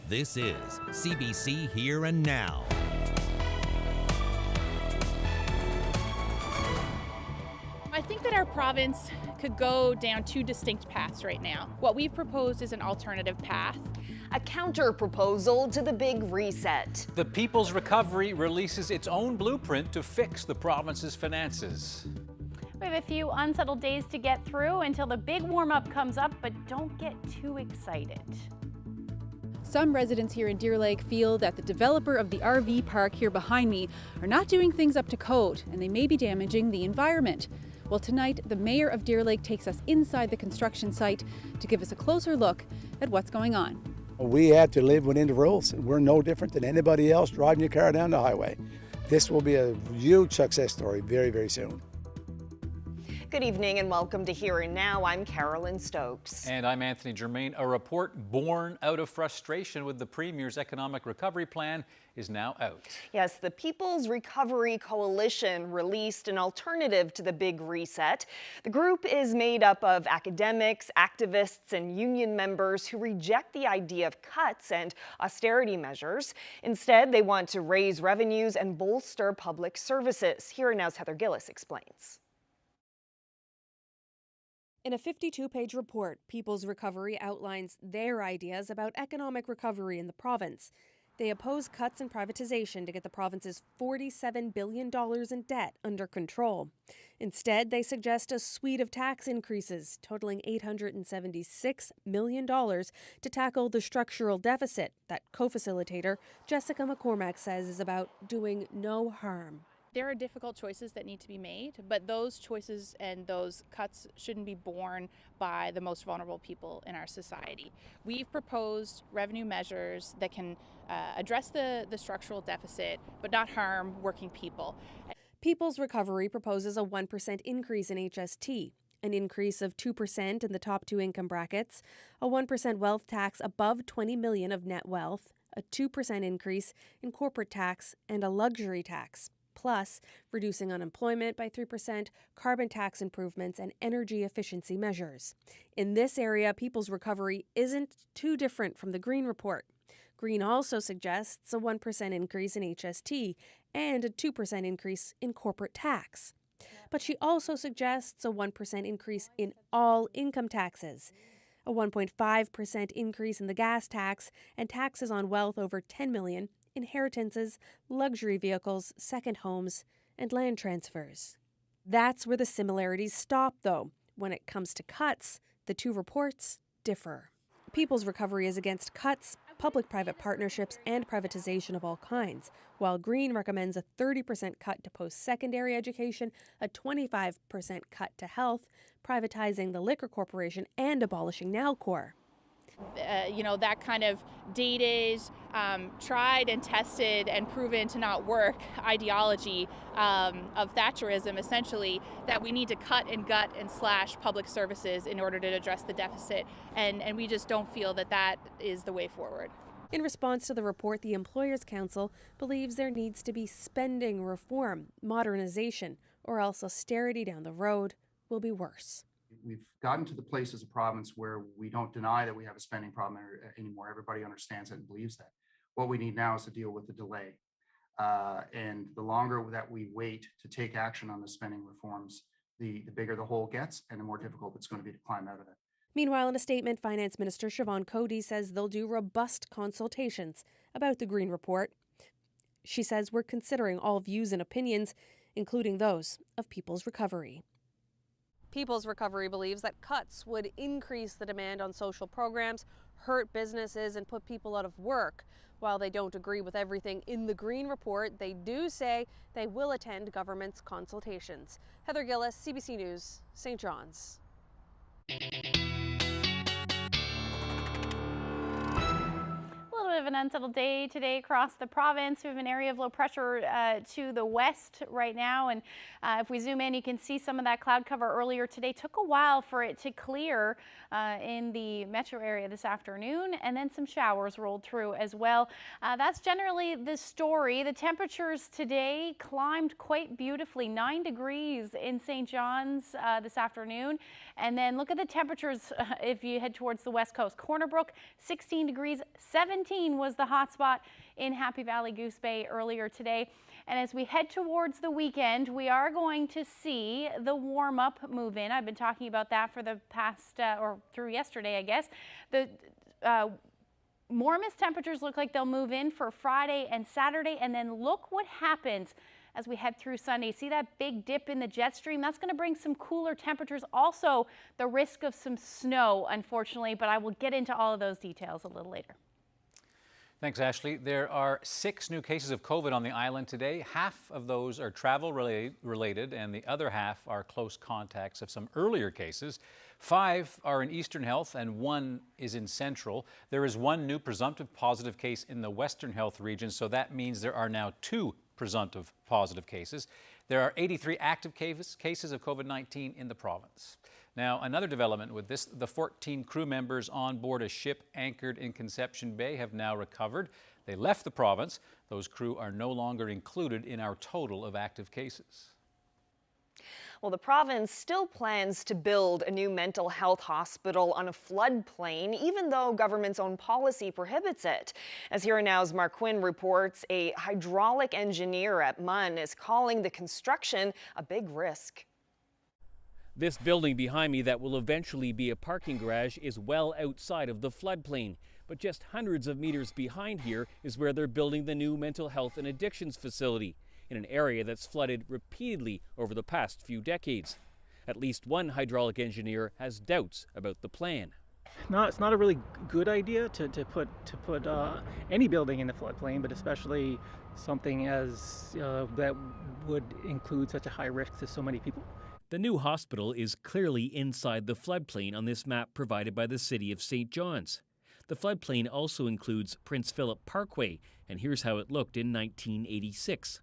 This is CBC Here and Now. I think that our province could go down two distinct paths right now. What we've proposed is an alternative path. A counter-proposal to the big reset. The People's Recovery releases its own blueprint to fix the province's finances. We have a few unsettled days to get through until the big warm-up comes up, but don't get too excited. Some residents here in Deer Lake feel that the developer of the RV park here behind me are not doing things up to code, and they may be damaging the environment. Well, tonight, the mayor of Deer Lake takes us inside the construction site to give us a closer look at what's going on. We have to live within the rules. We're no different than anybody else driving your car down the highway. This will be a huge success story very, very soon. Good evening and welcome to Here and Now. I'm Carolyn Stokes. And I'm Anthony Germain. A report born out of frustration with the Premier's economic recovery plan is now out. Yes, the People's Recovery Coalition released an alternative to the big reset. The group is made up of academics, activists, and union members who reject the idea of cuts and austerity measures. Instead, they want to raise revenues and bolster public services. Here and Now's Heather Gillis explains. In a 52-page report, People's Recovery outlines their ideas about economic recovery in the province. They oppose cuts and privatization to get the province's $47 billion in debt under control. Instead, they suggest a suite of tax increases totaling $876 million to tackle the structural deficit that co-facilitator Jessica McCormack says is about doing no harm. There are difficult choices that need to be made, but those choices and those cuts shouldn't be borne by the most vulnerable people in our society. We've proposed revenue measures that can address the structural deficit, but not harm working people. People's Recovery proposes a 1% increase in HST, an increase of 2% in the top two income brackets, a 1% wealth tax above $20 million of net wealth, a 2% increase in corporate tax, and a luxury tax. Plus, reducing unemployment by 3%, carbon tax improvements, and energy efficiency measures. In this area, People's Recovery isn't too different from the Green Report. Green also suggests a 1% increase in HST and a 2% increase in corporate tax. But she also suggests a 1% increase in all income taxes, a 1.5% increase in the gas tax, and taxes on wealth over $10 million, inheritances, luxury vehicles, second homes, and land transfers. That's where the similarities stop, though. When it comes to cuts, the two reports differ. People's Recovery is against cuts, public-private partnerships, and privatization of all kinds, while Green recommends a 30% cut to post-secondary education, a 25% cut to health, privatizing the Liquor Corporation, and abolishing Nalcor. That kind of dated, tried and tested and proven to not work ideology of Thatcherism, essentially, that we need to cut and gut and slash public services in order to address the deficit. And we just don't feel that that is the way forward. In response to the report, the Employers' Council believes there needs to be spending reform, modernization, or else austerity down the road will be worse. We've gotten to the place as a province where we don't deny that we have a spending problem anymore. Everybody understands that and believes that. What we need now is to deal with the delay. And the longer that we wait to take action on the spending reforms, the bigger the hole gets and the more difficult it's going to be to climb out of it. Meanwhile, in a statement, Finance Minister Siobhan Cody says they'll do robust consultations about the Green Report. She says we're considering all views and opinions, including those of People's Recovery. People's Recovery believes that cuts would increase the demand on social programs, hurt businesses, and put people out of work. While they don't agree with everything in the Green Report, they do say they will attend government's consultations. Heather Gillis, CBC News, St. John's. Of an unsettled day today across the province. We have an area of low pressure to the west right now, and if we zoom in, you can see some of that cloud cover earlier today. Took a while for it to clear in the metro area this afternoon, and then some showers rolled through as well. That's generally the story. The temperatures today climbed quite beautifully, 9 degrees in St. John's this afternoon, and then look at the temperatures if you head towards the west coast. Corner Brook, 16 degrees, 17 14 was the hotspot in Happy Valley Goose Bay earlier today. And as we head towards the weekend, we are going to see the warm-up move in. I've been talking about that for the past, or through yesterday, I guess. The warmest temperatures look like they'll move in for Friday and Saturday, and then look what happens as we head through Sunday. See that big dip in the jet stream? That's going to bring some cooler temperatures. Also, the risk of some snow, unfortunately, but I will get into all of those details a little later. Thanks, Ashley. There are 6 new cases of COVID on the island today. Half of those are travel related, and the other half are close contacts of some earlier cases. 5 are in Eastern Health and 1 is in Central. There is 1 new presumptive positive case in the Western Health region, so that means there are now 2 presumptive positive cases. There are 83 active cases of COVID-19 in the province. Now, another development with this, the 14 crew members on board a ship anchored in Conception Bay have now recovered. They left the province. Those crew are no longer included in our total of active cases. Well, the province still plans to build a new mental health hospital on a floodplain, even though government's own policy prohibits it. As Here and Now's Mark Quinn reports, a hydraulic engineer at MUN is calling the construction a big risk. This building behind me that will eventually be a parking garage is well outside of the floodplain. But just hundreds of meters behind here is where they're building the new mental health and addictions facility, in an area that's flooded repeatedly over the past few decades. At least one hydraulic engineer has doubts about the plan. No, it's not a really good idea to put any building in the floodplain, but especially something as that would include such a high risk to so many people. The new hospital is clearly inside the floodplain on this map provided by the City of St. John's. The floodplain also includes Prince Philip Parkway, and here's how it looked in 1986.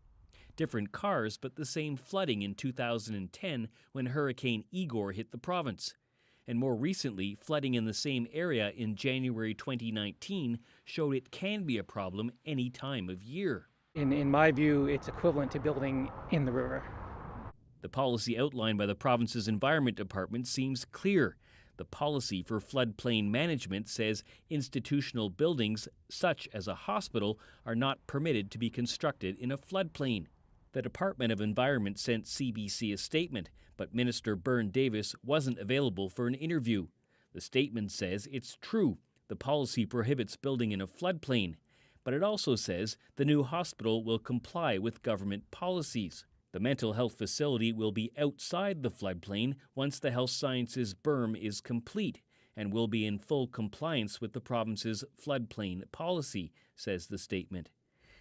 Different cars, but the same flooding in 2010 when Hurricane Igor hit the province. And more recently, flooding in the same area in January 2019 showed it can be a problem any time of year. In my view, it's equivalent to building in the river. The policy outlined by the province's Environment Department seems clear. The policy for floodplain management says institutional buildings, such as a hospital, are not permitted to be constructed in a floodplain. The Department of Environment sent CBC a statement, but Minister Byrne Davis wasn't available for an interview. The statement says it's true. The policy prohibits building in a floodplain, but it also says the new hospital will comply with government policies. The mental health facility will be outside the floodplain once the health sciences berm is complete and will be in full compliance with the province's floodplain policy, says the statement.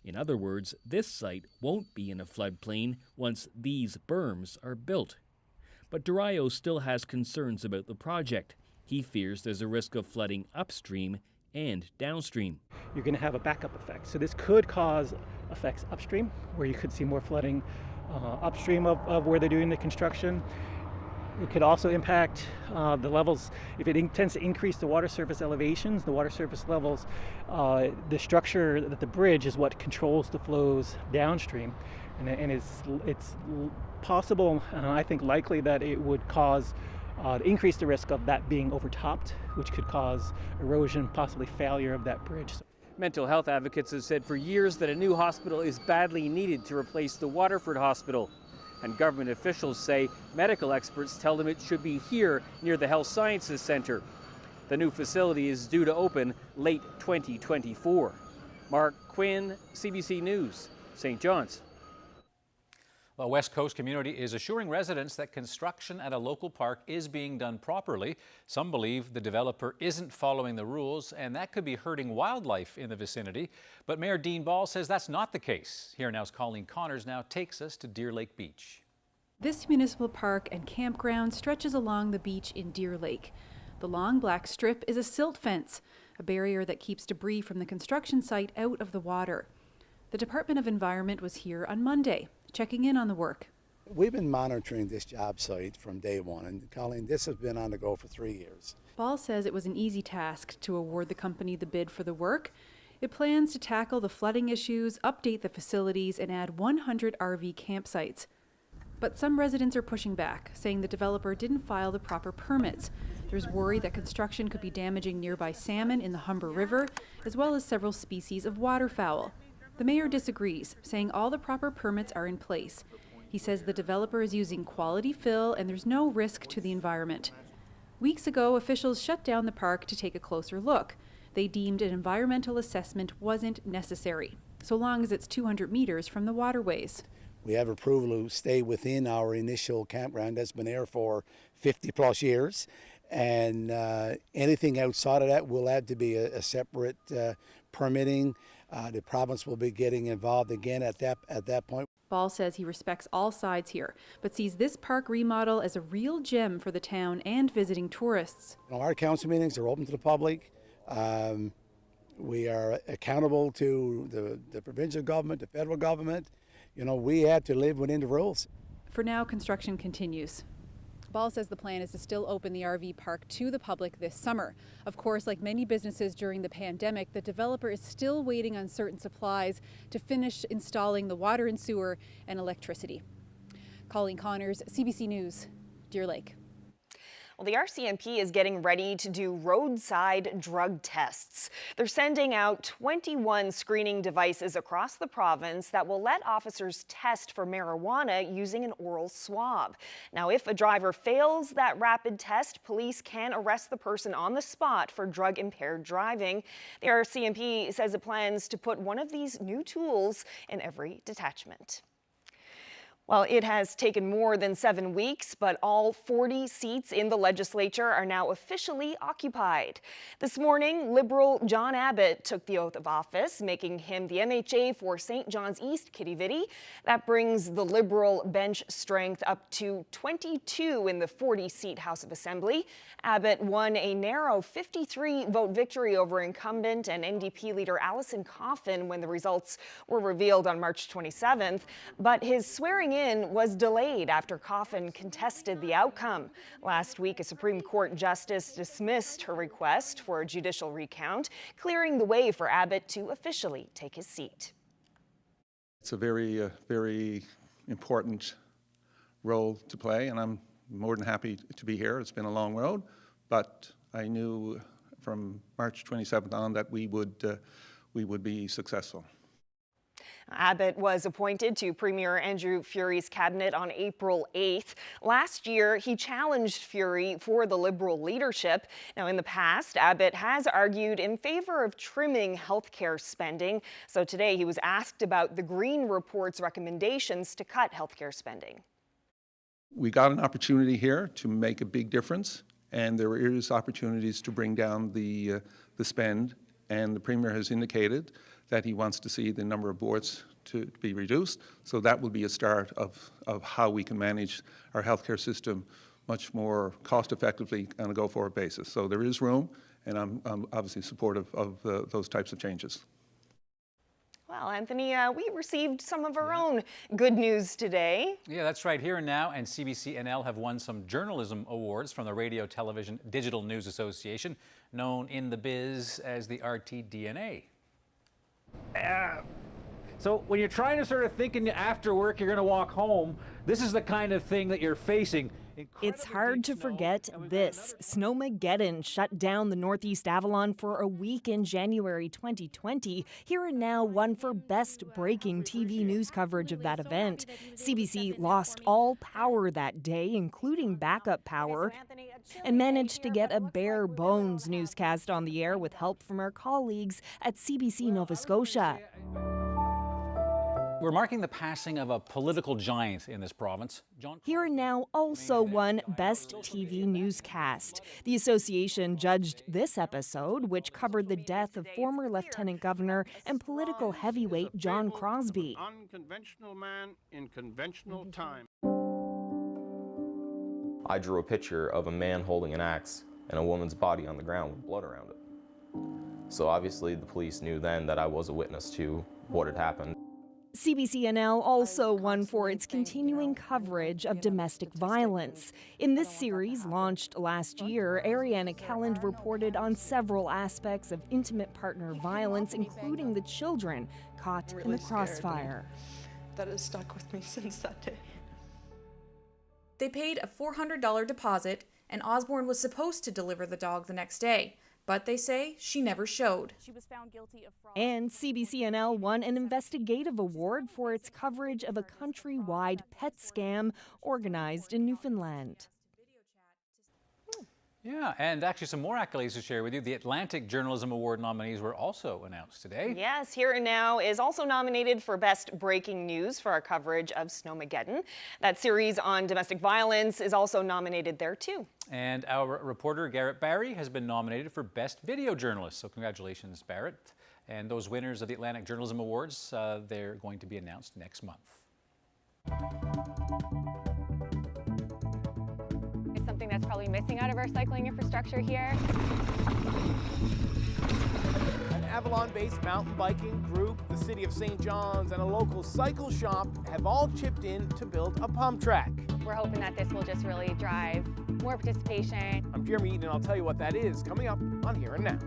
In other words, this site won't be in a floodplain once these berms are built. But Durayo still has concerns about the project. He fears there's a risk of flooding upstream and downstream. You're going to have a backup effect. So this could cause effects upstream, where you could see more flooding upstream of where they're doing the construction. It could also impact the levels. If it tends to increase the water surface elevations, the water surface levels, the structure that the bridge is what controls the flows downstream. And it's possible, I think likely, that it would cause increase the risk of that being overtopped, which could cause erosion, possibly failure of that bridge. Mental health advocates have said for years that a new hospital is badly needed to replace the Waterford Hospital. And government officials say medical experts tell them it should be here near the Health Sciences Centre. The new facility is due to open late 2024. Mark Quinn, CBC News, St. John's. A West Coast community is assuring residents that construction at a local park is being done properly. Some believe the developer isn't following the rules, and that could be hurting wildlife in the vicinity. But Mayor Dean Ball says that's not the case. Here Now's Colleen Connors now takes us to Deer Lake Beach. This municipal park and campground stretches along the beach in Deer Lake. The long black strip is a silt fence, a barrier that keeps debris from the construction site out of the water. The Department of Environment was here on Monday, checking in on the work. We've been monitoring this job site from day one, and Colleen, this has been on the go for 3 years. Ball says it was an easy task to award the company the bid for the work. It plans to tackle the flooding issues, update the facilities, and add 100 RV campsites. But some residents are pushing back, saying the developer didn't file the proper permits. There's worry that construction could be damaging nearby salmon in the Humber River, as well as several species of waterfowl. The mayor disagrees, saying all the proper permits are in place. He says the developer is using quality fill and there's no risk to the environment. Weeks ago, officials shut down the park to take a closer look. They deemed an environmental assessment wasn't necessary, so long as it's 200 meters from the waterways. We have approval to stay within our initial campground that's been there for 50 plus years. And anything outside of that will have to be a separate permitting. The province will be getting involved again at that point. Ball says he respects all sides here, but sees this park remodel as a real gem for the town and visiting tourists. Our council meetings are open to the public. We are accountable to the provincial government, the federal government. You know, we have to live within the rules. For now, construction continues. Ball says the plan is to still open the RV park to the public this summer. Of course, like many businesses during the pandemic, the developer is still waiting on certain supplies to finish installing the water and sewer and electricity. Colleen Connors, CBC News, Deer Lake. Well, the RCMP is getting ready to do roadside drug tests. They're sending out 21 screening devices across the province that will let officers test for marijuana using an oral swab. Now, if a driver fails that rapid test, police can arrest the person on the spot for drug-impaired driving. The RCMP says it plans to put one of these new tools in every detachment. Well, it has taken more than 7 weeks, but all 40 seats in the legislature are now officially occupied. This morning, Liberal John Abbott took the oath of office, making him the MHA for St. John's East Kitty-Vitty. That brings the Liberal bench strength up to 22 in the 40-seat House of Assembly. Abbott won a narrow 53-vote victory over incumbent and NDP leader Alison Coffin when the results were revealed on March 27th, but his swearing in was delayed after Coffin contested the outcome. Last week, a Supreme Court justice dismissed her request for a judicial recount, clearing the way for Abbott to officially take his seat. It's a very important role to play, and I'm more than happy to be here. It's been a long road, but I knew from March 27th on that we would be successful. Abbott was appointed to Premier Andrew Furey's cabinet on April 8th. Last year, he challenged Furey for the Liberal leadership. Now, in the past, Abbott has argued in favor of trimming healthcare spending. So today, he was asked about the Green Report's recommendations to cut healthcare spending. We got an opportunity here to make a big difference, and there is opportunities to bring down the spend, and the Premier has indicated that he wants to see the number of boards to be reduced. So that will be a start of how we can manage our healthcare system much more cost effectively on a go-forward basis. So there is room, and I'm obviously supportive of those types of changes. Well, Anthony, we received some of our own good news today. Yeah, that's right. Here and Now and CBC NL have won some journalism awards from the Radio Television Digital News Association, known in the biz as the RTDNA. So when you're trying to sort of thinking after work you're going to walk home, this is the kind of thing that you're facing. It's hard to forget this. Snowmageddon shut down the Northeast Avalon for a week in January 2020. Here and Now won for best breaking TV news coverage of that event. CBC lost all power that day, including backup power, and managed to get a bare bones newscast on the air with help from our colleagues at CBC Nova Scotia. We're marking the passing of a political giant in this province. Here and Now also won Best TV Newscast. The association judged this episode, which covered the death of former Lieutenant Governor and political heavyweight John Crosbie. Unconventional man in conventional time. I drew a picture of a man holding an axe and a woman's body on the ground with blood around it. So obviously the police knew then that I was a witness to what had happened. CBC NL also won for its continuing coverage of domestic violence. In this series, launched last year, Ariana Kelland reported on several aspects of intimate partner violence, including the children caught in the crossfire. That has stuck with me since that day. They paid a $400 deposit and Osborne was supposed to deliver the dog the next day, but they say she never showed. She was found guilty of fraud. And CBCNL won an investigative award for its coverage of a countrywide pet scam organized in Newfoundland. Yeah, and actually some more accolades to share with you. The Atlantic Journalism Award nominees were also announced today. Yes, Here and Now is also nominated for Best Breaking News for our coverage of Snowmageddon. That series on domestic violence is also nominated there too. And our reporter Garrett Barry has been nominated for Best Video Journalist. So congratulations, Barrett. And those winners of the Atlantic Journalism Awards, they're going to be announced next month. Something that's probably missing out of our cycling infrastructure here. An Avalon-based mountain biking group, the City of St. John's, and a local cycle shop have all chipped in to build a pump track. We're hoping that this will just really drive more participation. I'm Jeremy Eaton, and I'll tell you what that is coming up on Here and Now.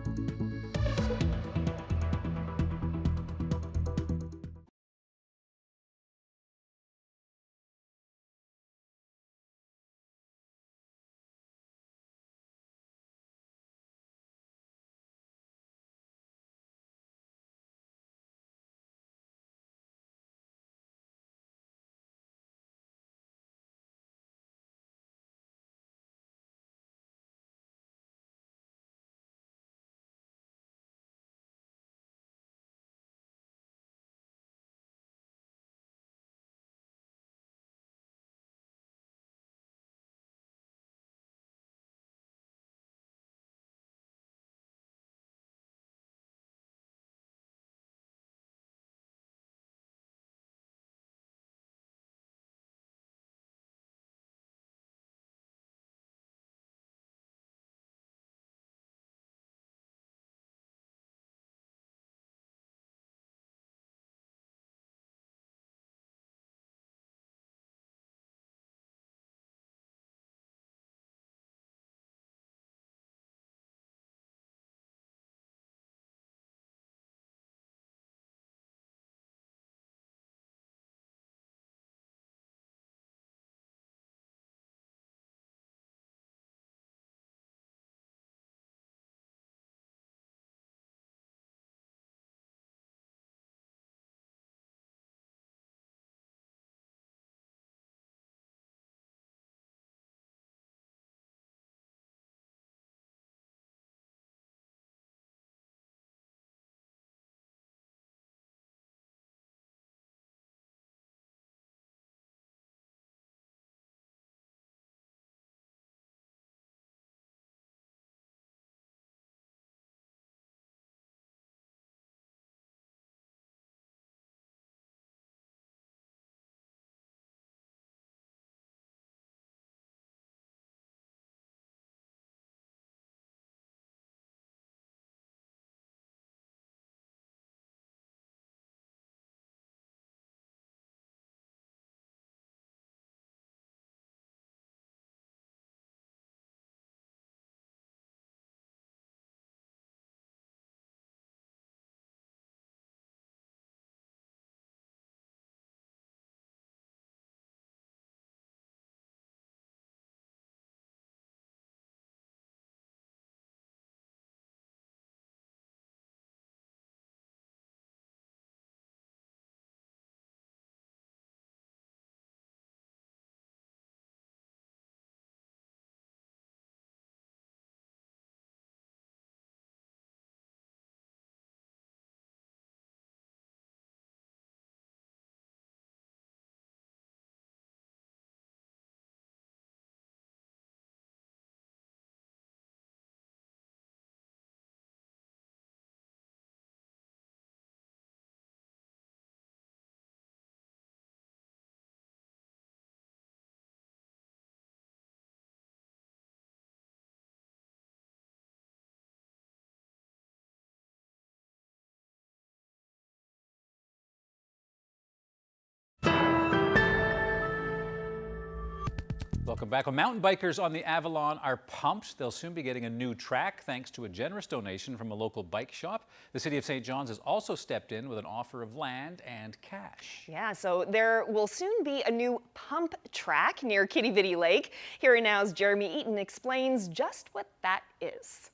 Welcome back. Well, mountain bikers on the Avalon are pumped. They'll soon be getting a new track thanks to a generous donation from a local bike shop. The City of St. John's has also stepped in with an offer of land and cash. Yeah, so there will soon be a new pump track near Kitty Vitty Lake. Here and Now's Jeremy Eaton explains just what that is.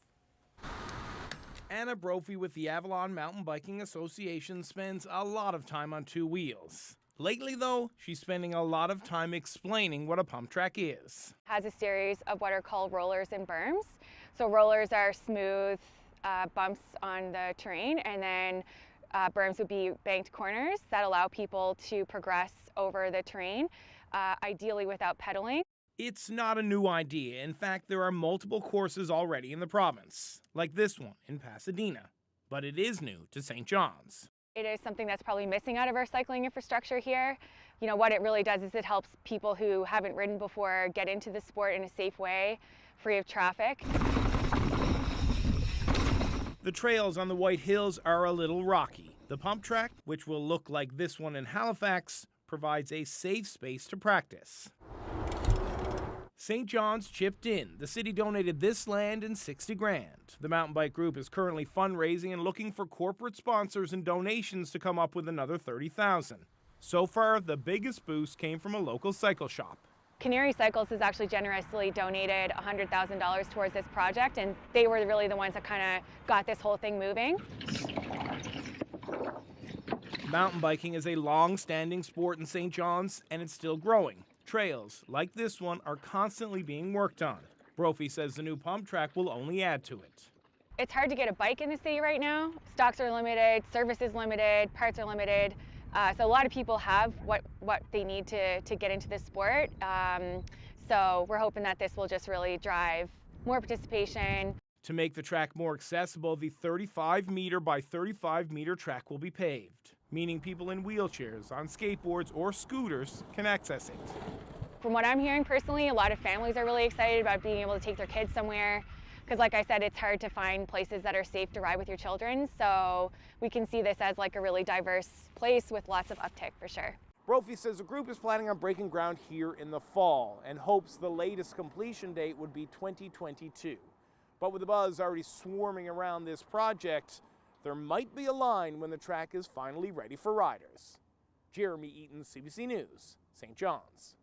Anna Brophy with the Avalon Mountain Biking Association spends a lot of time on two wheels. Lately, though, she's spending a lot of time explaining what a pump track is. Has a series of what are called rollers and berms. So rollers are smooth bumps on the terrain, and then berms would be banked corners that allow people to progress over the terrain, ideally without pedaling. It's not a new idea. In fact, there are multiple courses already in the province, like this one in Pasadena. But it is new to St. John's. It is something that's probably missing out of our cycling infrastructure here. You know, what it really does is it helps people who haven't ridden before get into the sport in a safe way, free of traffic. The trails on the White Hills are a little rocky. The pump track, which will look like this one in Halifax, provides a safe space to practice. St. John's chipped in. The city donated this land and 60 grand. The mountain bike group is currently fundraising and looking for corporate sponsors and donations to come up with another 30,000. So far, the biggest boost came from a local cycle shop. Canary Cycles has actually generously donated $100,000 towards this project, and they were really the ones that kind of got this whole thing moving. Mountain biking is a long-standing sport in St. John's, and it's still growing. Trails like this one are constantly being worked on. Brophy says the new pump track will only add to it. It's hard to get a bike in the city right now. Stocks are limited, service is limited, parts are limited. So a lot of people have what they need to get into this sport. So we're hoping that this will just really drive more participation. To make the track more accessible, the 35-meter by 35-meter track will be paved, meaning people in wheelchairs, on skateboards, or scooters can access it. From what I'm hearing personally, a lot of families are really excited about being able to take their kids somewhere. Because like I said, it's hard to find places that are safe to ride with your children. So we can see this as like a really diverse place with lots of uptick for sure. Brophy says the group is planning on breaking ground here in the fall and hopes the latest completion date would be 2022. But with the buzz already swarming around this project, there might be a line when the track is finally ready for riders. Jeremy Eaton, CBC News, St. John's.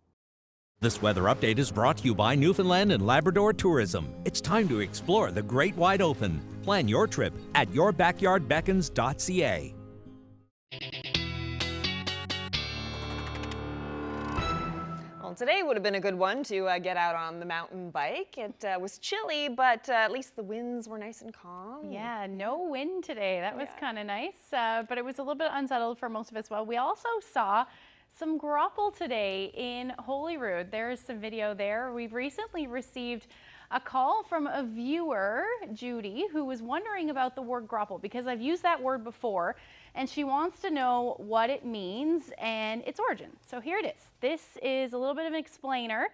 This weather update is brought to you by Newfoundland and Labrador Tourism. It's time to explore the Great Wide Open. Plan your trip at yourbackyardbeckons.ca. Well, today would have been a good one to get out on the mountain bike. It was chilly, but at least the winds were nice and calm. Yeah, no wind today. That was kind of nice, but it was a little bit unsettled for most of us. Well, we also saw some grapple today in Holyrood. There's some video there. We've recently received a call from a viewer, Judy, who was wondering about the word grapple because I've used that word before, and she wants to know what it means and its origin. So here it is. This is a little bit of an explainer.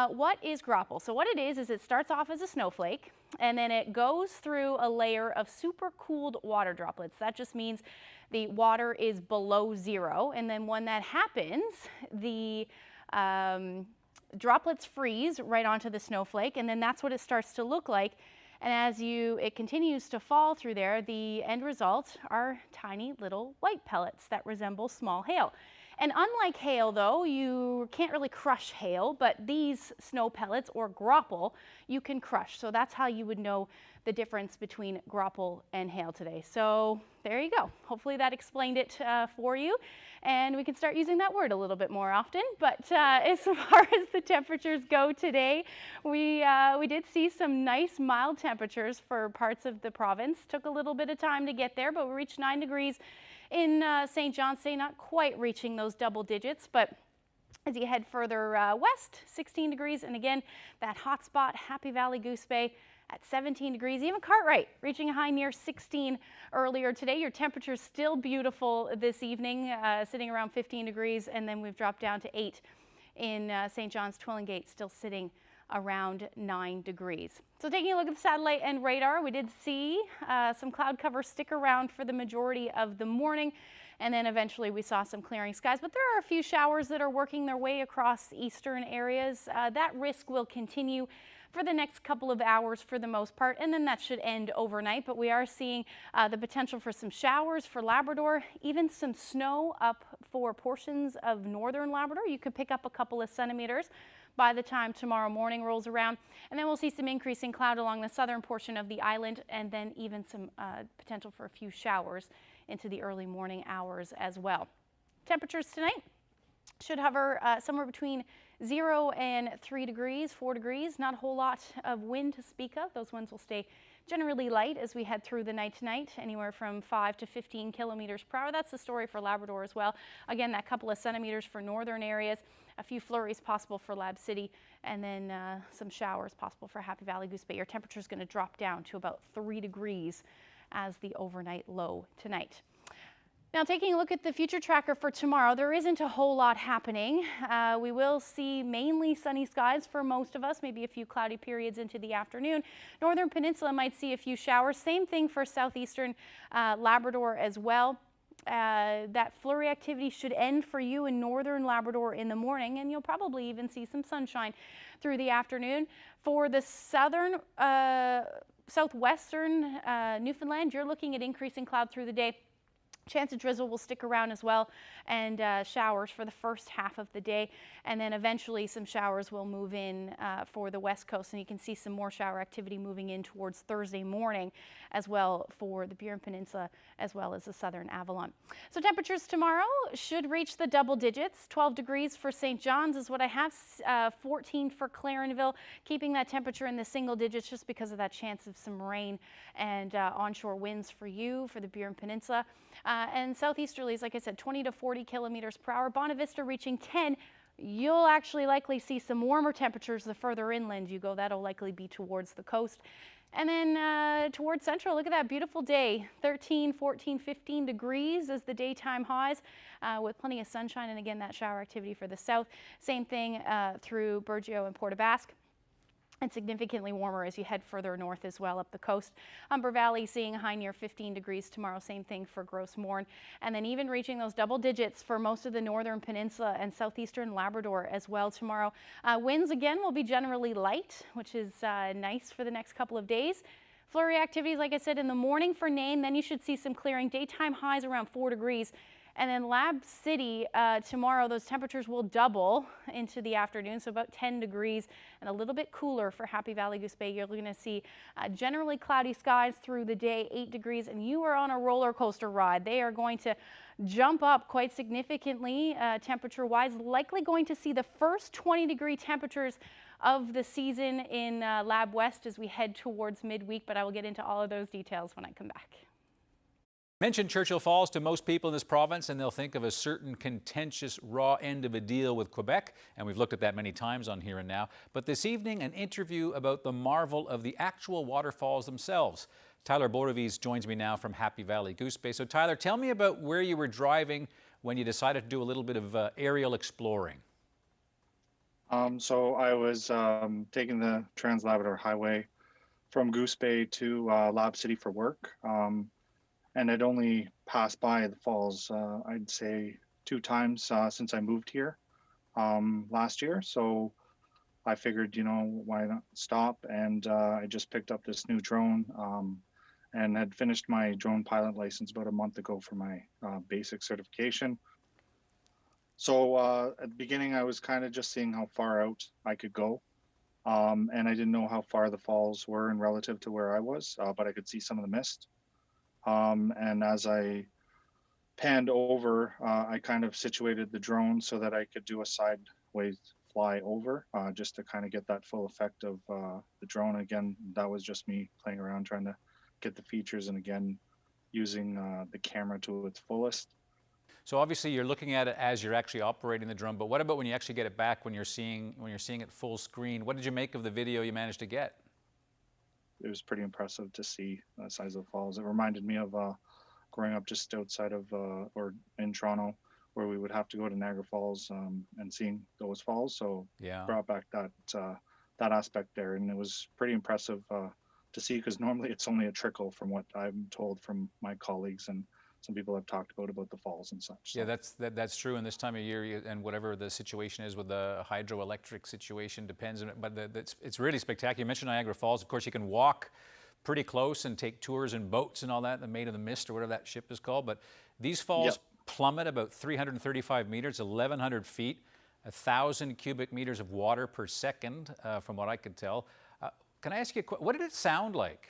What is grapple? So what it is it starts off as a snowflake, and then it goes through a layer of supercooled water droplets. That just means the water is below zero, and then when that happens, the droplets freeze right onto the snowflake, and then that's what it starts to look like. And as it continues to fall through there, the end result are tiny little white pellets that resemble small hail. And unlike hail, though, you can't really crush hail, but these snow pellets, or grapple, you can crush. So that's how you would know the difference between grapple and hail today. So there you go. Hopefully that explained it for you, and we can start using that word a little bit more often. But as far as the temperatures go today, we did see some nice mild temperatures for parts of the province. Took a little bit of time to get there, but we reached 9 degrees in St. John's today, not quite reaching those double digits, but as you head further west, 16 degrees, and again, that hot spot, Happy Valley, Goose Bay, at 17 degrees, even Cartwright reaching a high near 16 earlier today. Your temperature's still beautiful this evening, sitting around 15 degrees, and then we've dropped down to 8 in St. John's. Twillingate still sitting around 9 degrees. So taking a look at the satellite and radar, we did see some cloud cover stick around for the majority of the morning. and then eventually we saw some clearing skies. But there are a few showers that are working their way across eastern areas. That risk will continue for the next couple of hours for the most part, and then that should end overnight. But we are seeing the potential for some showers for Labrador, even some snow up for portions of northern Labrador. You could pick up a couple of centimeters by the time tomorrow morning rolls around. And then we'll see some increasing cloud along the southern portion of the island, and then even some potential for a few showers into the early morning hours as well. Temperatures tonight should hover somewhere between 0 and 3 degrees, 4 degrees. Not a whole lot of wind to speak of. Those winds will stay generally light as we head through the night tonight, anywhere from 5 to 15 kilometers per hour. That's the story for Labrador as well. Again, that couple of centimeters for northern areas, a few flurries possible for Lab City, and then some showers possible for Happy Valley, Goose Bay. Your temperature is going to drop down to about 3 degrees as the overnight low tonight. Now, taking a look at the future tracker for tomorrow, there isn't a whole lot happening. We will see mainly sunny skies for most of us, maybe a few cloudy periods into the afternoon. Northern Peninsula might see a few showers. Same thing for southeastern Labrador as well. That flurry activity should end for you in northern Labrador in the morning, and you'll probably even see some sunshine through the afternoon. For the southern, southwestern Newfoundland, you're looking at increasing cloud through the day. Chance of drizzle will stick around as well, and showers for the first half of the day, and then eventually some showers will move in for the west coast, and you can see some more shower activity moving in towards Thursday morning as well for the Burin Peninsula as well as the southern Avalon. So temperatures tomorrow should reach the double digits. 12 degrees for St. John's is what I have, 14 for Clarenville, keeping that temperature in the single digits just because of that chance of some rain and onshore winds for you for the Burin Peninsula. And southeasterlies, like I said, 20 to 40 kilometers per hour. Bonavista reaching 10. You'll actually likely see some warmer temperatures the further inland you go. That'll likely be towards the coast. And then towards central, look at that beautiful day. 13, 14, 15 degrees is the daytime highs with plenty of sunshine. And again, that shower activity for the south. Same thing through Burgeo and Port aux Basques. And significantly warmer as you head further north as well up the coast. Humber Valley seeing a high near 15 degrees tomorrow. Same thing for Gross Mourne. And then even reaching those double digits for most of the northern peninsula and southeastern Labrador as well tomorrow. Winds again will be generally light, which is nice for the next couple of days. Flurry activities, like I said, in the morning for Nain. Then you should see some clearing. Daytime highs around 4 degrees. And then Lab City tomorrow, those temperatures will double into the afternoon, so about 10 degrees and a little bit cooler for Happy Valley, Goose Bay. You're going to see generally cloudy skies through the day, 8 degrees, and you are on a roller coaster ride. They are going to jump up quite significantly temperature-wise, likely going to see the first 20-degree temperatures of the season in Lab West as we head towards midweek, but I will get into all of those details when I come back. Mention Churchill Falls to most people in this province and they'll think of a certain contentious raw end of a deal with Quebec, and we've looked at that many times on Here and Now. But this evening, an interview about the marvel of the actual waterfalls themselves. Tyler Borovies joins me now from Happy Valley, Goose Bay. So Tyler, tell me about where you were driving when you decided to do a little bit of aerial exploring. So I was taking the Trans-Labrador Highway from Goose Bay to Lab City for work. And I'd only passed by the falls, I'd say 2 times since I moved here last year. So I figured, you know, why not stop? And I just picked up this new drone and had finished my drone pilot license about a month ago for my basic certification. So at the beginning, I was kind of just seeing how far out I could go. And I didn't know how far the falls were in relative to where I was, but I could see some of the mist. And as I panned over, I kind of situated the drone so that I could do a sideways fly over, just to kind of get that full effect of the drone. Again, that was just me playing around trying to get the features, and again, using the camera to its fullest. So obviously you're looking at it as you're actually operating the drone, but what about when you actually get it back, when you're seeing it full screen? What did you make of the video you managed to get? It was pretty impressive to see the size of the falls. It reminded me of growing up just outside of or in Toronto, where we would have to go to Niagara Falls and seeing those falls. So yeah, brought back that aspect there, and it was pretty impressive to see, because normally it's only a trickle from what I'm told from my colleagues, and some people have talked about the falls and such. Yeah, that's true. And this time of year, and whatever the situation is with the hydroelectric situation depends. But it's really spectacular. You mentioned Niagara Falls. Of course, you can walk pretty close and take tours in boats and all that, the Maid of the Mist or whatever that ship is called. But these falls plummet about 335 meters, 1,100 feet, 1,000 cubic meters of water per second, from what I could tell. Can I ask you, what did it sound like?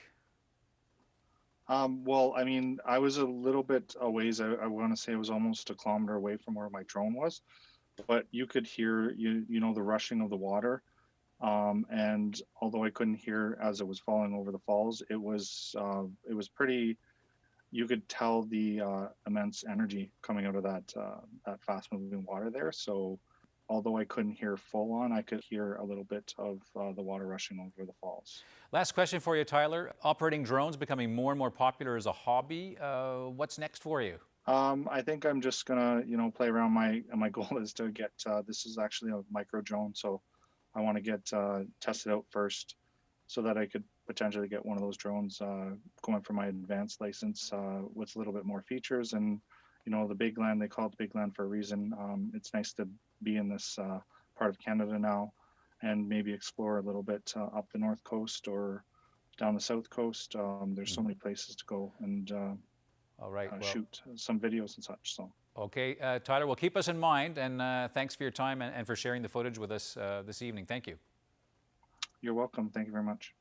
Well, I mean, I was a little bit a ways. I want to say it was almost a kilometer away from where my drone was, but you could hear, you know, the rushing of the water. And although I couldn't hear as it was falling over the falls, it was pretty. You could tell the immense energy coming out of that fast-moving water there. So, although I couldn't hear full on, I could hear a little bit of the water rushing over the falls. Last question for you, Tyler. Operating drones becoming more and more popular as a hobby. What's next for you? I think I'm just gonna, you know, play around. My goal is to get. This is actually a micro drone, so I want to get tested out first, so that I could potentially get one of those drones going for my advanced license with a little bit more features. And you know, the big land, they call it the big land for a reason. It's nice to be in this part of Canada now, and maybe explore a little bit up the north coast or down the south coast. There's so many places to go and all right, shoot some videos and such. So. Okay, Tyler, well, keep us in mind, and thanks for your time and for sharing the footage with us this evening. Thank you. You're welcome. Thank you very much.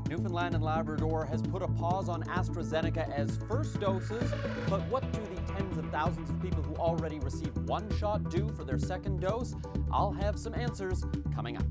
Newfoundland and Labrador has put a pause on AstraZeneca as first doses, but what do the tens of thousands of people who already received one shot do for their second dose? I'll have some answers coming up.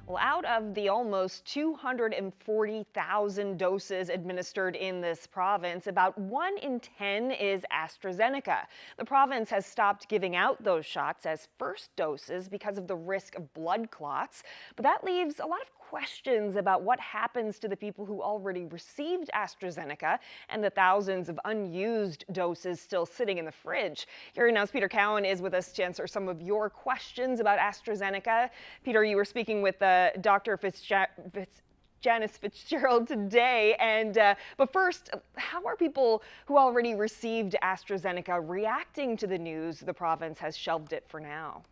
Well, out of the almost 240,000 doses administered in this province, about 1 in 10 is AstraZeneca. The province has stopped giving out those shots as first doses because of the risk of blood clots. But that leaves a lot of questions about what happens to the people who already received AstraZeneca and the thousands of unused doses still sitting in the fridge. Here now's Peter Cowan is with us to answer some of your questions about AstraZeneca. Peter, you were speaking with Dr. Janice Fitzgerald today, but first, how are people who already received AstraZeneca reacting to the news the province has shelved it for now?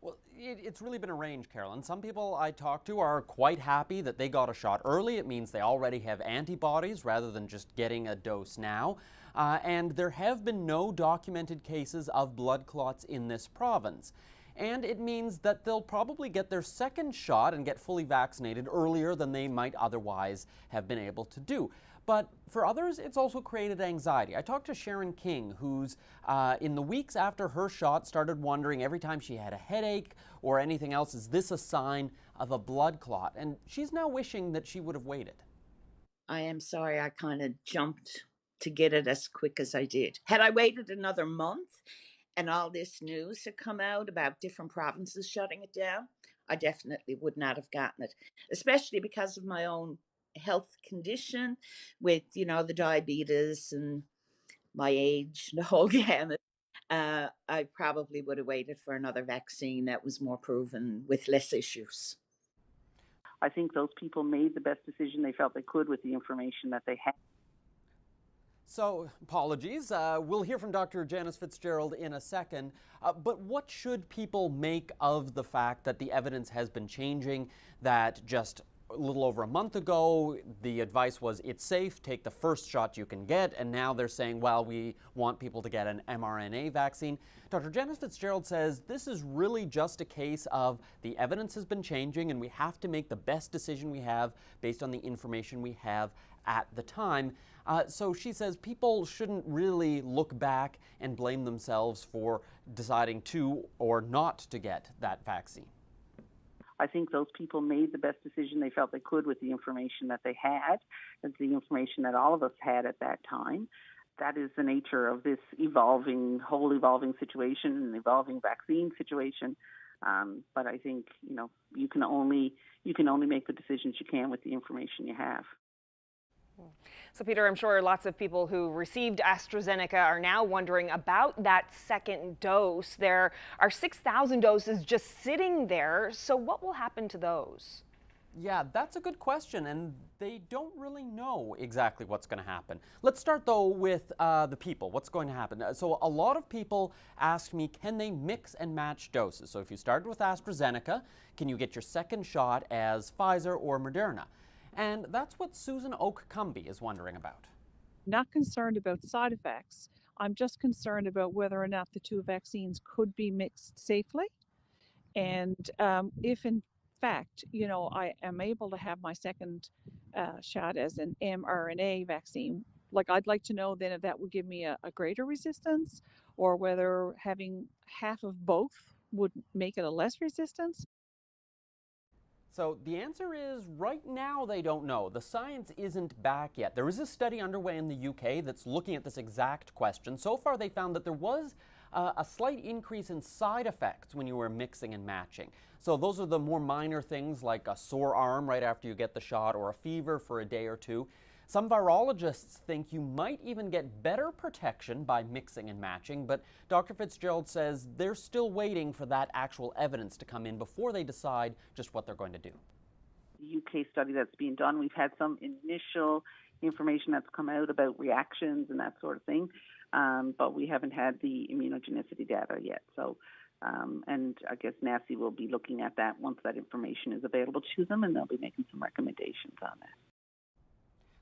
Well, it's really been a range, Carolyn. Some people I talk to are quite happy that they got a shot early. It means they already have antibodies rather than just getting a dose now. And there have been no documented cases of blood clots in this province. And it means that they'll probably get their second shot and get fully vaccinated earlier than they might otherwise have been able to do. But for others, it's also created anxiety. I talked to Sharon King, who's in the weeks after her shot started wondering every time she had a headache or anything else, is this a sign of a blood clot? And she's now wishing that she would have waited. I am sorry I kind of jumped to get it as quick as I did. Had I waited another month and all this news had come out about different provinces shutting it down, I definitely would not have gotten it, especially because of my own health condition with, you know, the diabetes and my age, the whole gamut. I probably would have waited for another vaccine that was more proven with less issues. I think those people made the best decision they felt they could with the information that they had. So, apologies. We'll hear from Dr. Janice Fitzgerald in a second. But what should people make of the fact that the evidence has been changing, that just a little over a month ago, the advice was it's safe, take the first shot you can get, and now they're saying, well, we want people to get an mRNA vaccine. Dr. Janice Fitzgerald says this is really just a case of the evidence has been changing and we have to make the best decision we have based on the information we have at the time. So she says people shouldn't really look back and blame themselves for deciding to or not to get that vaccine. I think those people made the best decision they felt they could with the information that they had, and the information that all of us had at that time. That is the nature of this whole evolving situation, and evolving vaccine situation. But I think, you know, you can only make the decisions you can with the information you have. So, Peter, I'm sure lots of people who received AstraZeneca are now wondering about that second dose. There are 6,000 doses just sitting there. So what will happen to those? Yeah, that's a good question, and they don't really know exactly what's going to happen. Let's start, though, with the people. What's going to happen? So a lot of people ask me, can they mix and match doses? So if you started with AstraZeneca, can you get your second shot as Pfizer or Moderna? And that's what Susan Oak-Cumby is wondering about. Not concerned about side effects. I'm just concerned about whether or not the two vaccines could be mixed safely. And if in fact, you know, I am able to have my second shot as an mRNA vaccine, like I'd like to know then if that would give me a greater resistance, or whether having half of both would make it a less resistance. So the answer is right now they don't know. The science isn't back yet. There is a study underway in the UK that's looking at this exact question. So far they found that there was a slight increase in side effects when you were mixing and matching. So those are the more minor things like a sore arm right after you get the shot, or a fever for a day or two. Some virologists think you might even get better protection by mixing and matching, but Dr. Fitzgerald says they're still waiting for that actual evidence to come in before they decide just what they're going to do. The UK study that's being done, we've had some initial information that's come out about reactions and that sort of thing, but we haven't had the immunogenicity data yet. So, and I guess NACI will be looking at that once that information is available to them, and they'll be making some recommendations on that.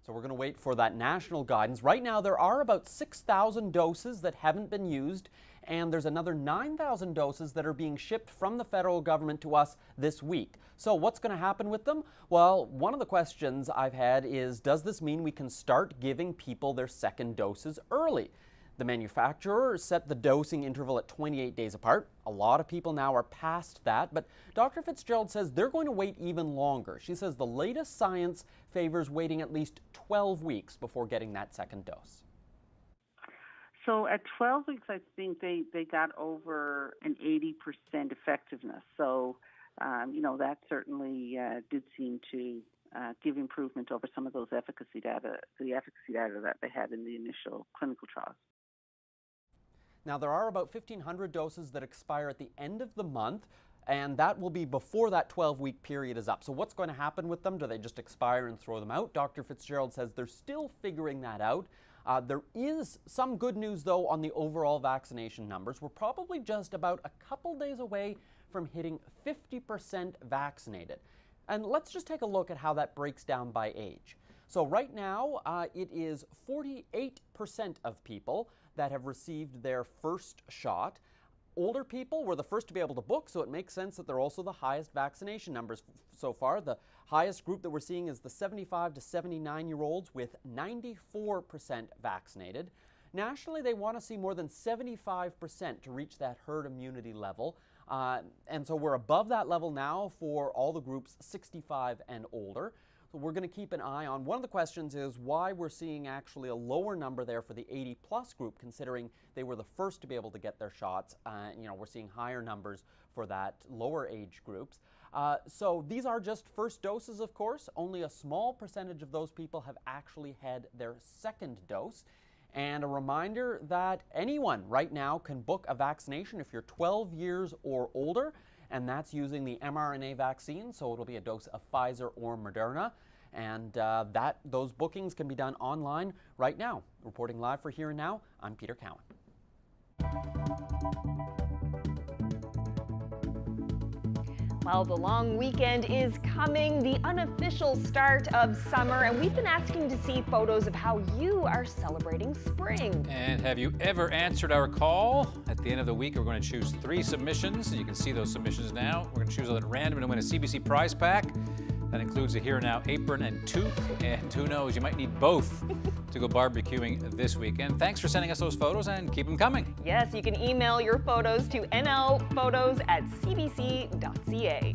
So we're going to wait for that national guidance. Right now there are about 6,000 doses that haven't been used, and there's another 9,000 doses that are being shipped from the federal government to us this week. So what's going to happen with them? Well, one of the questions I've had is, does this mean we can start giving people their second doses early? The manufacturer set the dosing interval at 28 days apart. A lot of people now are past that, but Dr. Fitzgerald says they're going to wait even longer. She says the latest science favors waiting at least 12 weeks before getting that second dose. So at 12 weeks, I think they got over an 80% effectiveness. So, that certainly did seem to give improvement over some of those efficacy data, the efficacy data that they had in the initial clinical trials. Now, there are about 1,500 doses that expire at the end of the month, and that will be before that 12-week period is up. So what's going to happen with them? Do they just expire and throw them out? Dr. Fitzgerald says they're still figuring that out. There is some good news, though, on the overall vaccination numbers. We're probably just about a couple days away from hitting 50% vaccinated. And let's just take a look at how that breaks down by age. So right now, it is 48% of people that have received their first shot. Older people were the first to be able to book, so it makes sense that they're also the highest vaccination numbers so far. The highest group that we're seeing is the 75 to 79-year-olds with 94% vaccinated. Nationally, they want to see more than 75% to reach that herd immunity level. And so we're above that level now for all the groups 65 and older. So we're going to keep an eye on. One of the questions is why we're seeing actually a lower number there for the 80-plus group, considering they were the first to be able to get their shots. We're seeing higher numbers for that lower age groups. So these are just first doses, of course. Only a small percentage of those people have actually had their second dose. And a reminder that anyone right now can book a vaccination if you're 12 years or older, and that's using the mRNA vaccine, so it'll be a dose of Pfizer or Moderna. And those bookings can be done online right now. Reporting live for Here and Now, I'm Peter Cowan. Well, the long weekend is coming, the unofficial start of summer, and we've been asking to see photos of how you are celebrating spring. And have you ever answered our call? At the end of the week, we're going to choose 3 submissions. You can see those submissions now. We're going to choose at random and win a CBC prize pack. That includes a Here and Now apron and toque, and who knows, you might need both to go barbecuing this weekend. Thanks for sending us those photos, and keep them coming. Yes, you can email your photos to nlphotos@cbc.ca.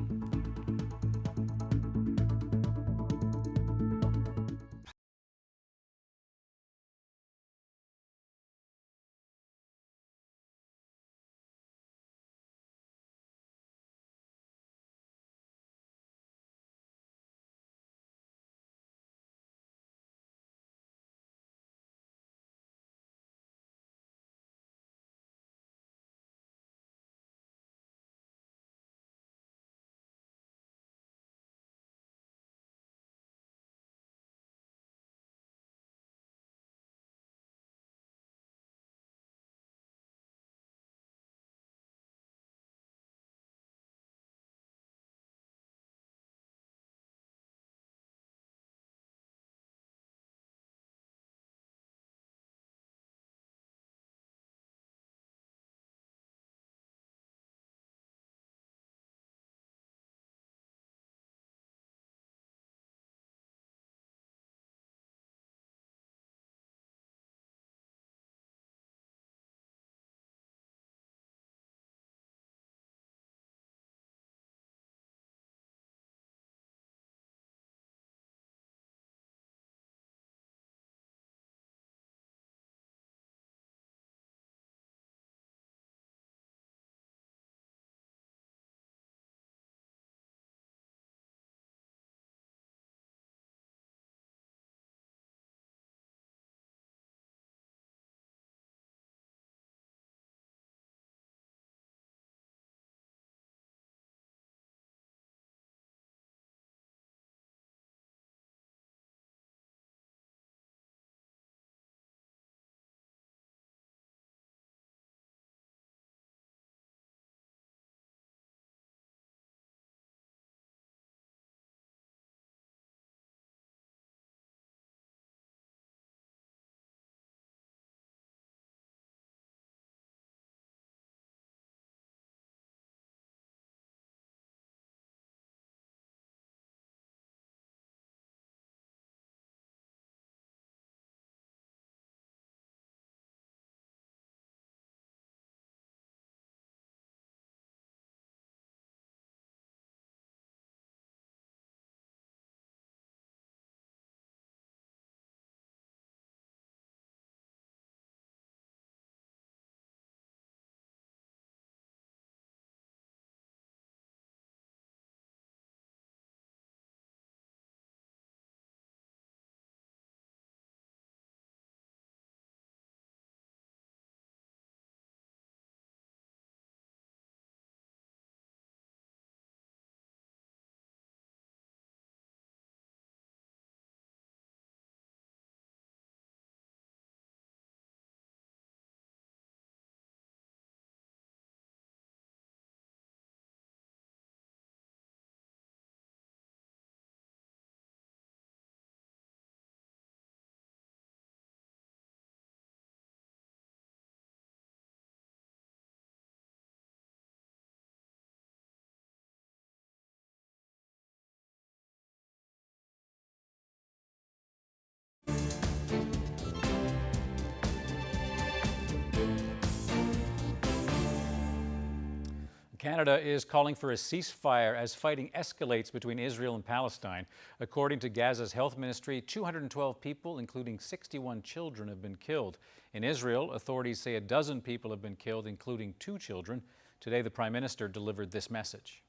Canada is calling for a ceasefire as fighting escalates between Israel and Palestine. According to Gaza's health ministry, 212 people, including 61 children, have been killed. In Israel, authorities say a dozen people have been killed, including 2 children. Today, the Prime Minister delivered this message.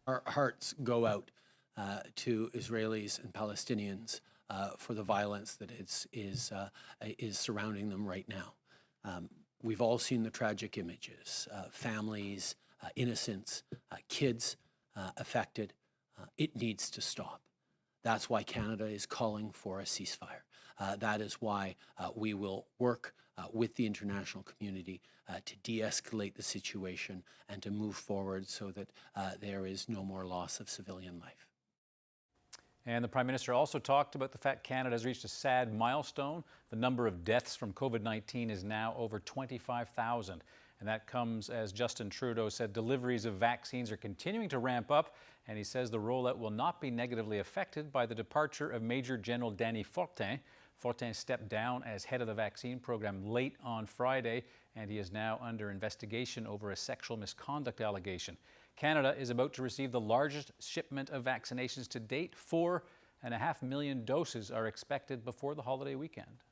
Our hearts go out to Israelis and Palestinians for the violence that is surrounding them right now. We've all seen the tragic images, families, innocents, kids affected. It needs to stop. That's why Canada is calling for a ceasefire. That is why we will work with the international community to de-escalate the situation and to move forward so that there is no more loss of civilian life. And the Prime Minister also talked about the fact Canada has reached a sad milestone. The number of deaths from COVID-19 is now over 25,000. And that comes as Justin Trudeau said deliveries of vaccines are continuing to ramp up. And he says the rollout will not be negatively affected by the departure of Major General Danny Fortin. Fortin stepped down as head of the vaccine program late on Friday, and he is now under investigation over a sexual misconduct allegation. Canada is about to receive the largest shipment of vaccinations to date. 4.5 million doses are expected before the holiday weekend.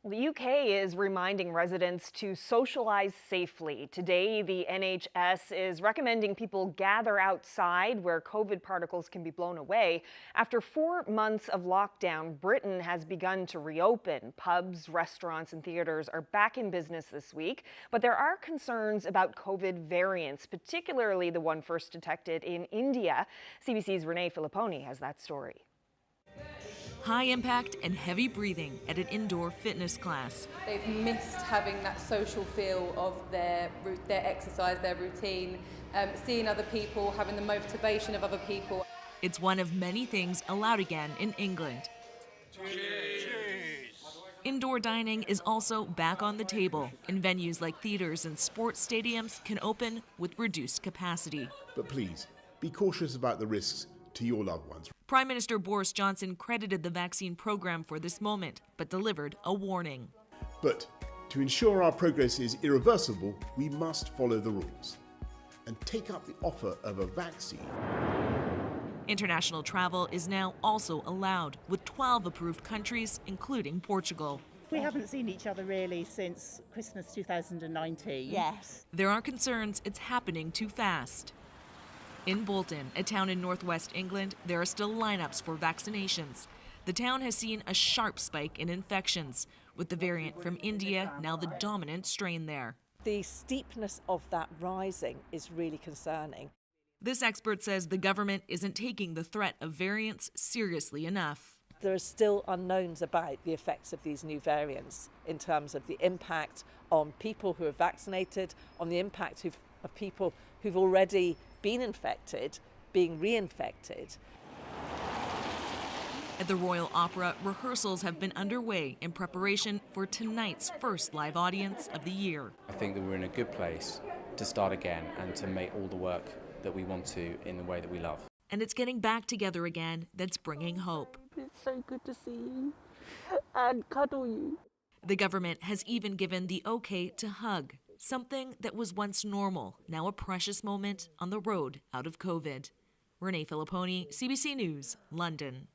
The UK is reminding residents to socialize safely. Today, the NHS is recommending people gather outside where COVID particles can be blown away. After 4 months of lockdown, Britain has begun to reopen. Pubs, restaurants, and theaters are back in business this week, but there are concerns about COVID variants, particularly the one first detected in India. CBC's Renee Filipponi has that story. High impact and heavy breathing at an indoor fitness class. They've missed having that social feel of their exercise, their routine, seeing other people, having the motivation of other people. It's one of many things allowed again in England. Indoor dining is also back on the table, and venues like theaters and sports stadiums can open with reduced capacity. But please, be cautious about the risks to your loved ones. Prime Minister Boris Johnson credited the vaccine program for this moment, but delivered a warning. But to ensure our progress is irreversible, we must follow the rules and take up the offer of a vaccine. International travel is now also allowed, with 12 approved countries, including Portugal. We haven't seen each other really since Christmas 2019. Yes. There are concerns it's happening too fast. In Bolton, a town in northwest England, there are still lineups for vaccinations. The town has seen a sharp spike in infections, with the variant from India now the dominant strain there. The steepness of that rising is really concerning. This expert says the government isn't taking the threat of variants seriously enough. There are still unknowns about the effects of these new variants in terms of the impact on people who are vaccinated, on the impact of people who've already been infected, being reinfected. At the Royal Opera, rehearsals have been underway in preparation for tonight's first live audience of the year. I think that we're in a good place to start again and to make all the work that we want to in the way that we love. And it's getting back together again that's bringing hope. It's so good to see you and cuddle you. The government has even given the okay to hug. Something that was once normal, now a precious moment on the road out of COVID. Renee Filipponi, CBC News, London.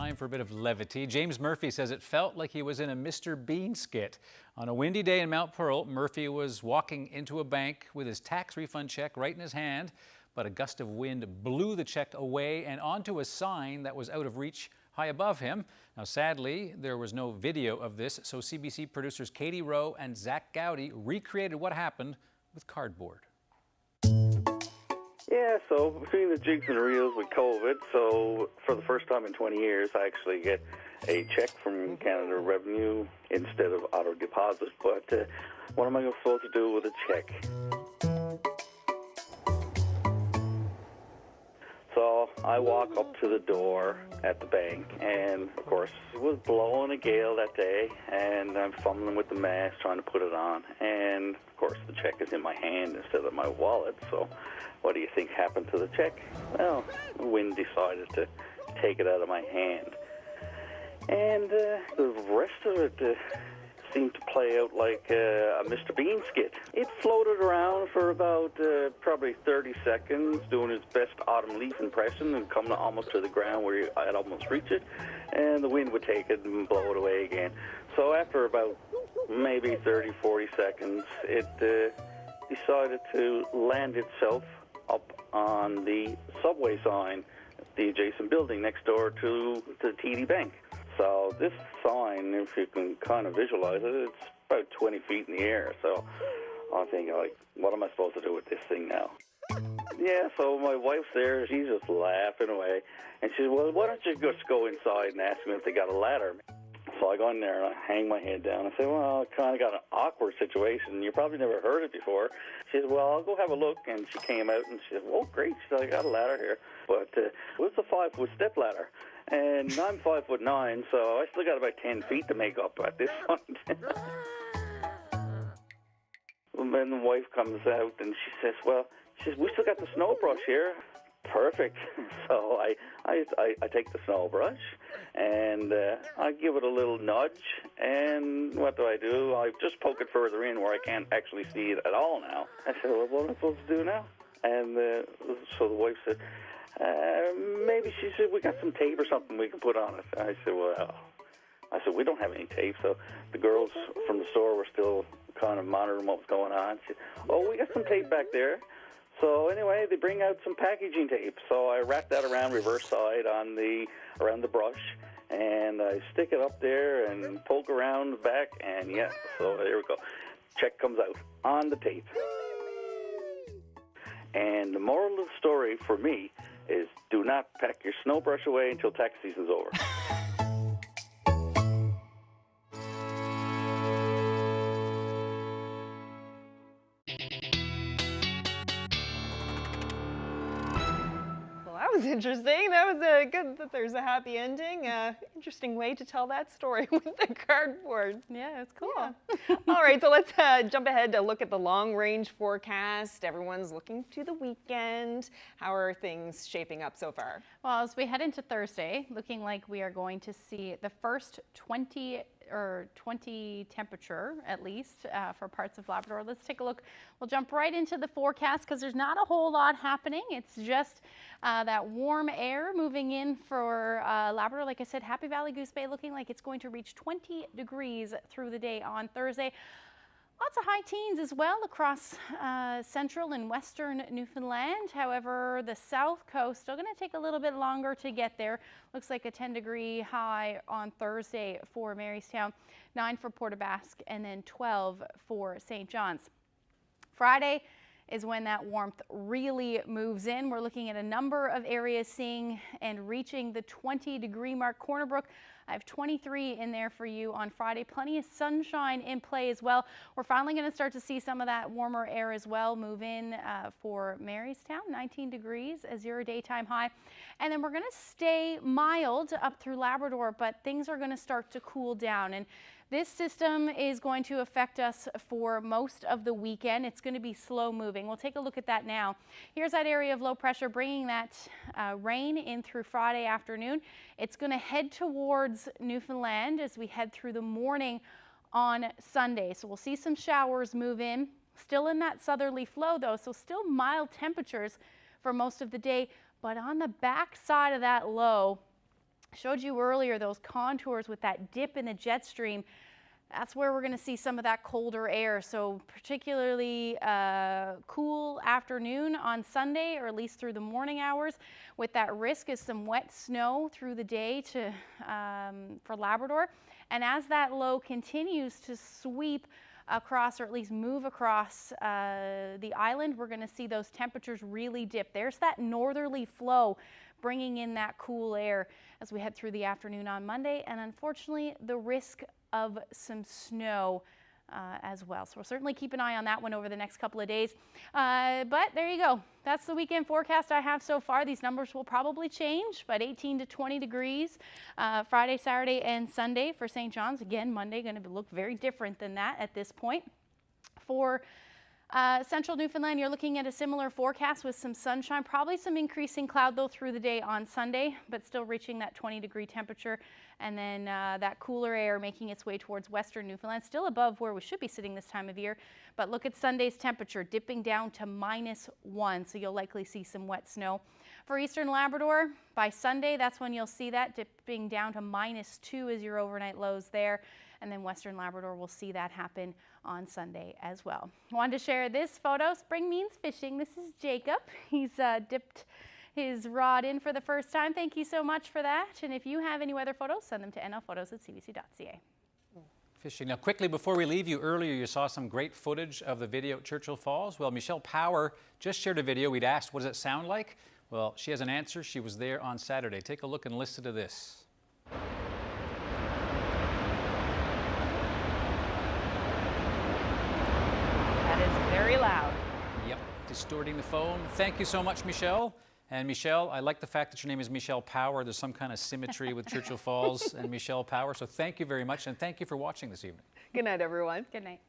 Time for a bit of levity. James Murphy says it felt like he was in a Mr. Bean skit. On a windy day in Mount Pearl, Murphy was walking into a bank with his tax refund check right in his hand, but a gust of wind blew the check away and onto a sign that was out of reach high above him. Now, sadly, there was no video of this, so CBC producers Katie Rowe and Zach Gowdy recreated what happened with cardboard. Yeah, so between the jigs and the reels with COVID, so for the first time in 20 years, I actually get a check from Canada Revenue instead of auto deposit. But what am I supposed to do with a check? So I walk up to the door at the bank, and of course it was blowing a gale that day, and I'm fumbling with the mask trying to put it on, and of course the check is in my hand instead of my wallet. So what do you think happened to the check? Well, the wind decided to take it out of my hand, and the rest of it seemed to play out like a Mr. Bean skit. It floated around for about probably 30 seconds, doing its best autumn leaf impression and coming almost to the ground where I'd almost reach it, and the wind would take it and blow it away again. So after about maybe 30, 40 seconds, it decided to land itself up on the subway sign, the adjacent building next door to the TD Bank. So this sign, if you can kind of visualize it, it's about 20 feet in the air. So I'm thinking, like, what am I supposed to do with this thing now? Yeah, so my wife's there. She's just laughing away. And she said, well, why don't you just go inside and ask them if they got a ladder? So I go in there and I hang my head down. I say, well, I kind of got an awkward situation. You probably never heard it before. She said, well, I'll go have a look. And she came out and she said, oh, great. She said, I got a ladder here. But it was a 5-foot step ladder. And I'm 5'9", so I still got about 10 feet to make up at this point. And then the wife comes out and she says, well, we still got the snow brush here. Perfect. So I take the snow brush and I give it a little nudge, and what do? I just poke it further in where I can't actually see it at all now. I said, well, what am I supposed to do now? And so the wife said, maybe, she said, we got some tape or something we can put on it. I said, we don't have any tape. So the girls from the store were still kind of monitoring what was going on. She said, oh, we got some tape back there. So anyway, they bring out some packaging tape. So I wrap that around reverse side around the brush, and I stick it up there and poke around the back, and yeah, so there we go. Check comes out on the tape. And the moral of the story for me is do not pack your snow brush away until tax season's over. That was interesting. That was good that there's a happy ending. Interesting way to tell that story with the cardboard. Yeah, it's cool. Yeah. All right, so let's jump ahead to look at the long-range forecast. Everyone's looking to the weekend. How are things shaping up so far? Well, as we head into Thursday, looking like we are going to see the first 20 temperature, at least, for parts of Labrador. Let's take a look. We'll jump right into the forecast because there's not a whole lot happening. It's just that warm air moving in for Labrador. Like I said, Happy Valley Goose Bay looking like it's going to reach 20 degrees through the day on Thursday. Lots of high teens as well across central and western Newfoundland. However, the south coast still going to take a little bit longer to get there. Looks like a 10-degree high on Thursday for Marystown, 9 for Port aux Basques, and then 12 for St. John's. Friday is when that warmth really moves in. We're looking at a number of areas seeing and reaching the 20-degree mark. Corner Brook, I have 23 in there for you on Friday. Plenty of sunshine in play as well. We're finally going to start to see some of that warmer air as well move in for Marystown, 19 degrees as your daytime high. And then we're going to stay mild up through Labrador, but things are going to start to cool down. And this system is going to affect us for most of the weekend. It's going to be slow moving. We'll take a look at that now. Here's that area of low pressure bringing that rain in through Friday afternoon. It's going to head towards Newfoundland as we head through the morning on Sunday. So we'll see some showers move in. Still in that southerly flow though, so still mild temperatures for most of the day. But on the back side of that low, Showed you earlier those contours with that dip in the jet stream. That's where we're going to see some of that colder air. So particularly cool afternoon on Sunday, or at least through the morning hours, with that risk is some wet snow through the day for Labrador. And as that low continues to sweep across, or at least move across the island, we're going to see those temperatures really dip. There's that northerly flow bringing in that cool air as we head through the afternoon on Monday, and unfortunately the risk of some snow as well. So we'll certainly keep an eye on that one over the next couple of days. But there you go. That's the weekend forecast I have so far. These numbers will probably change, but 18 to 20 degrees Friday, Saturday, and Sunday for St. John's. Again, Monday going to look very different than that at this point. For central Newfoundland, you're looking at a similar forecast with some sunshine, probably some increasing cloud though through the day on Sunday, but still reaching that 20-degree temperature. And then that cooler air making its way towards western Newfoundland, still above where we should be sitting this time of year. But look at Sunday's temperature dipping down to -1, so you'll likely see some wet snow. For eastern Labrador, by Sunday, that's when you'll see that dipping down to -2 as your overnight lows there. And then western Labrador will see that happen on Sunday as well. Wanted to share this photo. Spring means fishing. This is Jacob. He's dipped his rod in for the first time. Thank you so much for that. And if you have any weather photos, send them to nlphotos@cbc.ca. Fishing. Now, quickly before we leave you, earlier you saw some great footage of the video at Churchill Falls. Well, Michelle Power just shared a video. We'd asked, what does it sound like? Well, she has an answer. She was there on Saturday. Take a look and listen to this. Very loud. Yep, distorting the phone. Thank you so much, Michelle. And Michelle, I like the fact that your name is Michelle Power. There's some kind of symmetry with Churchill Falls and Michelle Power. So thank you very much, and thank you for watching this evening. Good night, everyone. Good night.